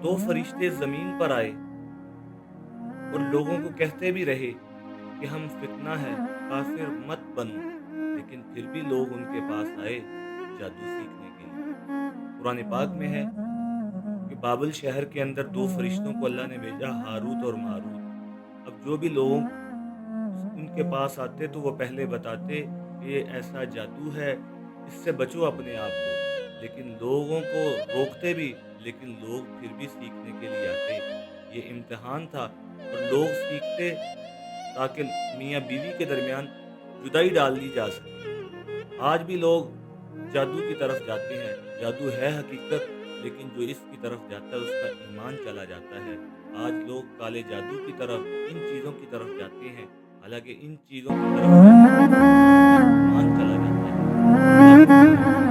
दो फरिश्ते ज़मीन पर आए और लोगों को कहते भी रहे कि हम फितना है, काफिर मत बनो, लेकिन फिर भी लोग उनके पास आए जादू सीखने के लिए। कुरान पाक में है कि बाबल शहर के अंदर दो फरिश्तों को अल्लाह ने भेजा, हारूत और मारूत। अब जो भी लोग उनके पास आते तो वो पहले बताते कि ये ऐसा जादू है, इससे बचो अपने आप को। लेकिन लोगों को रोकते भी, लेकिन लोग फिर भी सीखने के लिए आते। ये इम्तिहान था और लोग सीखते ताकि मियाँ बीवी के दरमियान जुदाई डाल दी जा सके। आज भी लोग जादू की तरफ जाते हैं। जादू है हकीकत, लेकिन जो इसकी तरफ जाता है उसका ईमान चला जाता है। आज लोग काले जादू की तरफ, इन चीज़ों की तरफ जाते हैं, हालाँकि इन चीज़ों की तरफ जाने से ईमान चला जाता है।